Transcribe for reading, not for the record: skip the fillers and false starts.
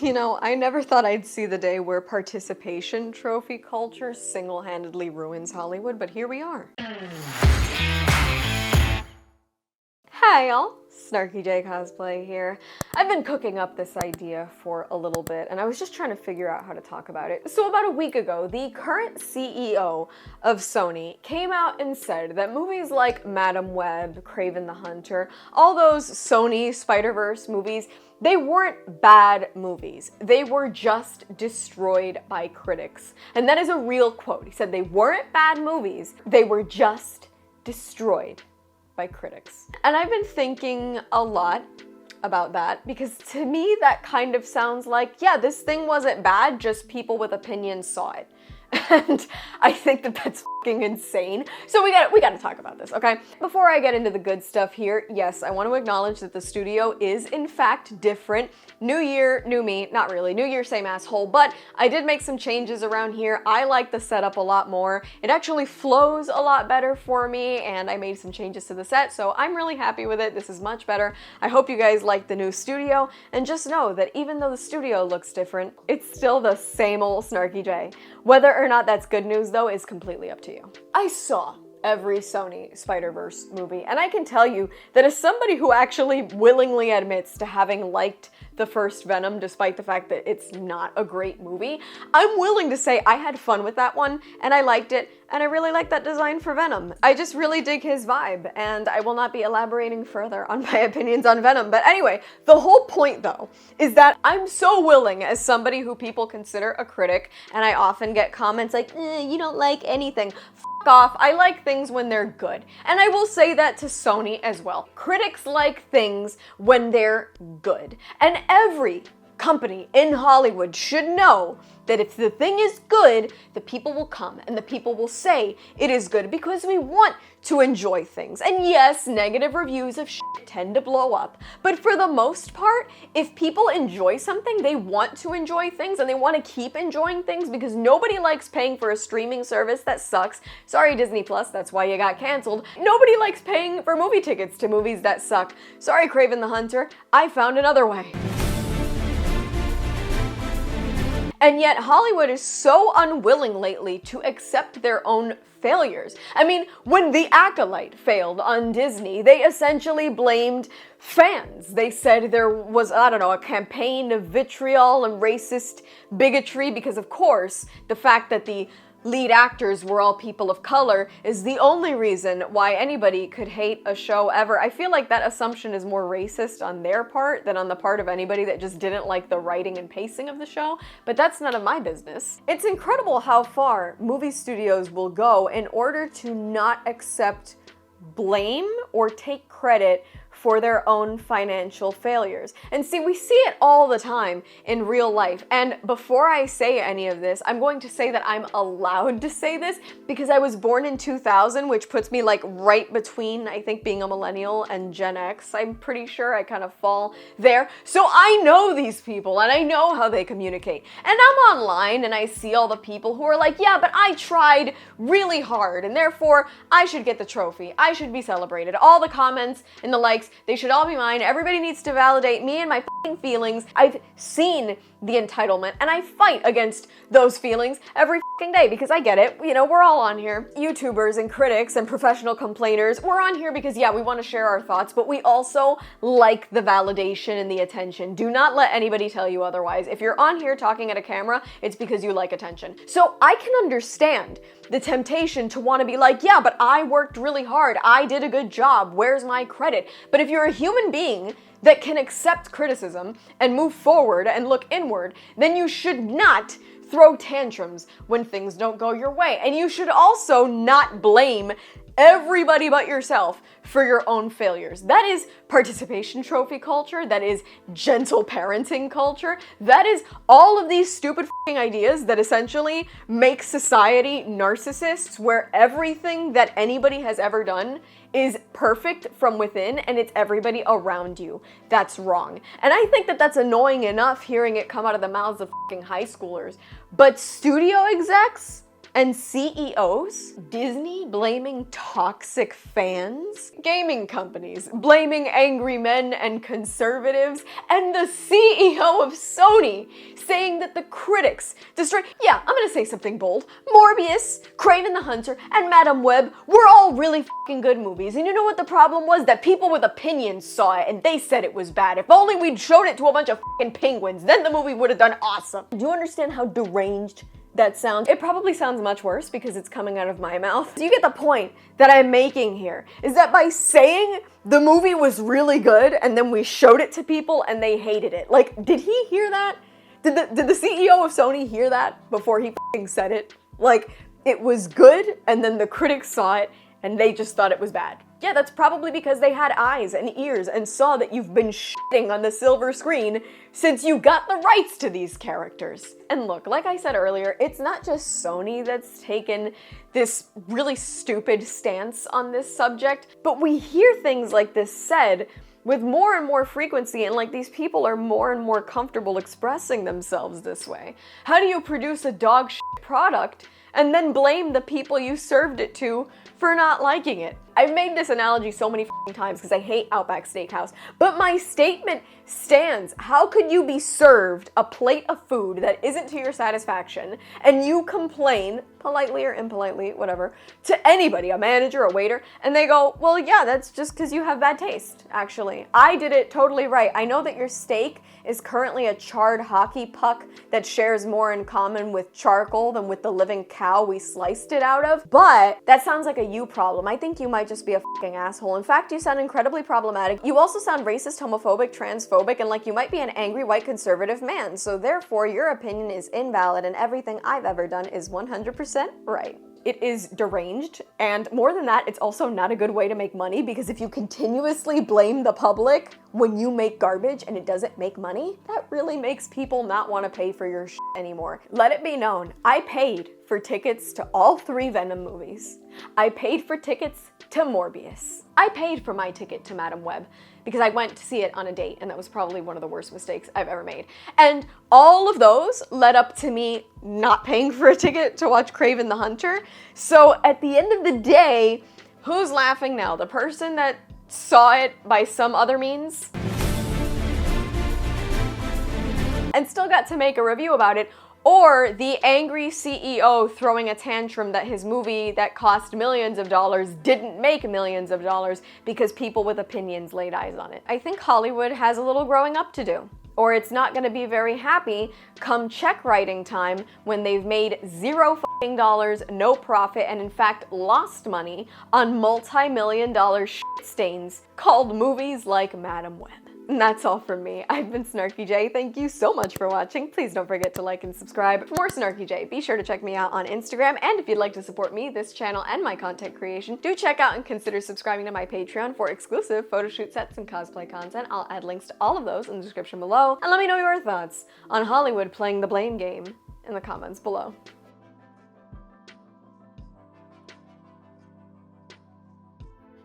You know, I never thought I'd see the day where participation trophy culture single-handedly ruins Hollywood, but here we are. Hi y'all, SnarkyJay cosplay here. I've been cooking up this idea for a little bit, and I was just trying to figure out how to talk about it. So about a week ago, the current CEO of Sony came out and said that movies like Madam Web, Kraven the Hunter, all those Sony Spider-Verse movies, they weren't bad movies. They were just destroyed by critics. And that is a real quote. He said they weren't bad movies, they were just destroyed by critics. And I've been thinking a lot about that because to me that kind of sounds like, yeah, this thing wasn't bad, just people with opinions saw it. And I think that that's fucking insane. So we gotta talk about this, okay? Before I get into the good stuff here, yes, I want to acknowledge that the studio is in fact different. New year, new me. Not really. New year, same asshole. But I did make some changes around here. I like the setup a lot more. It actually flows a lot better for me, and I made some changes to the set, so I'm really happy with it. This is much better. I hope you guys like the new studio, and just know that even though the studio looks different, it's still the same old SnarkyJay. Whether or not that's good news, though, is completely up to you. I saw every Sony Spider-Verse movie, and I can tell you that as somebody who actually willingly admits to having liked the first Venom, despite the fact that it's not a great movie, I'm willing to say I had fun with that one, and I liked it, and I really like that design for Venom. I just really dig his vibe, and I will not be elaborating further on my opinions on Venom. But anyway, the whole point, though, is that I'm so willing, as somebody who people consider a critic, and I often get comments like, you don't like anything. Off. I like things when they're good. And I will say that to Sony as well. Critics like things when they're good. And every company in Hollywood should know that if the thing is good, the people will come and the people will say it is good because we want to enjoy things. And yes, negative reviews of shit tend to blow up, but for the most part, if people enjoy something, they want to enjoy things and they want to keep enjoying things because nobody likes paying for a streaming service that sucks. Sorry, Disney Plus, that's why you got canceled. Nobody likes paying for movie tickets to movies that suck. Sorry, Kraven the Hunter, I found another way. And yet Hollywood is so unwilling lately to accept their own failures. I mean, when The Acolyte failed on Disney, they essentially blamed fans. They said there was, I don't know, a campaign of vitriol and racist bigotry because, of course, the fact that the lead actors were all people of color is the only reason why anybody could hate a show ever. I feel like that assumption is more racist on their part than on the part of anybody that just didn't like the writing and pacing of the show, but that's none of my business. It's incredible how far movie studios will go in order to not accept blame or take credit for their own financial failures. And see, we see it all the time in real life. And before I say any of this, I'm going to say that I'm allowed to say this because I was born in 2000, which puts me like right between, I think, being a millennial and Gen X. I'm pretty sure I kind of fall there. So I know these people and I know how they communicate. And I'm online and I see all the people who are like, yeah, but I tried really hard and therefore I should get the trophy. I should be celebrated. All the comments and the likes, they should all be mine. Everybody needs to validate me and my f***ing feelings. I've seen the entitlement and I fight against those feelings every f***ing day because I get it. You know, we're all on here. YouTubers and critics and professional complainers, we're on here because, yeah, we want to share our thoughts, but we also like the validation and the attention. Do not let anybody tell you otherwise. If you're on here talking at a camera, it's because you like attention. So I can understand the temptation to want to be like, yeah, but I worked really hard. I did a good job. Where's my credit? But if you're a human being that can accept criticism and move forward and look inward, then you should not throw tantrums when things don't go your way. And you should also not blame everybody but yourself for your own failures. That is participation trophy culture. That is gentle parenting culture. That is all of these stupid f***ing ideas that essentially make society narcissists, where everything that anybody has ever done is perfect from within and it's everybody around you that's wrong. And I think that that's annoying enough hearing it come out of the mouths of f***ing high schoolers. But studio execs? And CEOs? Disney blaming toxic fans? Gaming companies blaming angry men and conservatives? And the CEO of Sony saying that the critics destroyed— yeah, I'm gonna say something bold. Morbius, Kraven the Hunter, and Madame Web were all really fucking good movies. And you know what the problem was? That people with opinions saw it and they said it was bad. If only we'd showed it to a bunch of fucking penguins, then the movie would have done awesome. Do you understand how deranged that sounds? It probably sounds much worse because it's coming out of my mouth. Do you get the point that I'm making here? Is that by saying the movie was really good and then we showed it to people and they hated it. Like, did he hear that? Did the CEO of Sony hear that before he fucking said it? Like, it was good and then the critics saw it and they just thought it was bad. Yeah, that's probably because they had eyes and ears and saw that you've been shitting on the silver screen since you got the rights to these characters. And look, like I said earlier, it's not just Sony that's taken this really stupid stance on this subject, but we hear things like this said with more and more frequency, and like these people are more and more comfortable expressing themselves this way. How do you produce a dog shit product and then blame the people you served it to for not liking it? I've made this analogy so many times because I hate Outback Steakhouse, but my statement stands. How could you be served a plate of food that isn't to your satisfaction and you complain, politely or impolitely, whatever, to anybody, a manager, a waiter, and they go, well, yeah, that's just because you have bad taste, actually. I did it totally right. I know that your steak is currently a charred hockey puck that shares more in common with charcoal than with the living cow we sliced it out of, but that sounds like a you problem. I think you might just be a fucking asshole. In fact, you sound incredibly problematic. You also sound racist, homophobic, transphobic, and like you might be an angry white conservative man. So therefore, your opinion is invalid and everything I've ever done is 100% right. It is deranged, and more than that, it's also not a good way to make money, because if you continuously blame the public when you make garbage and it doesn't make money, that really makes people not want to pay for your shit anymore. Let it be known, I paid for tickets to all 3 Venom movies. I paid for tickets to Morbius. I paid for my ticket to Madame Web because I went to see it on a date, and that was probably one of the worst mistakes I've ever made. And all of those led up to me not paying for a ticket to watch Kraven the Hunter. So at the end of the day, who's laughing now? The person that saw it by some other means and still got to make a review about it, or the angry CEO throwing a tantrum that his movie that cost millions of dollars didn't make millions of dollars because people with opinions laid eyes on it. I think Hollywood has a little growing up to do, or it's not gonna be very happy come check writing time when they've made $0, no profit, and in fact lost money on multi-million-dollar shit stains called movies like Madame Web. And that's all from me. I've been SnarkyJay. Thank you so much for watching. Please don't forget to like and subscribe. For more SnarkyJay, be sure to check me out on Instagram. And if you'd like to support me, this channel, and my content creation, do check out and consider subscribing to my Patreon for exclusive photo shoot sets and cosplay content. I'll add links to all of those in the description below. And let me know your thoughts on Hollywood playing the blame game in the comments below.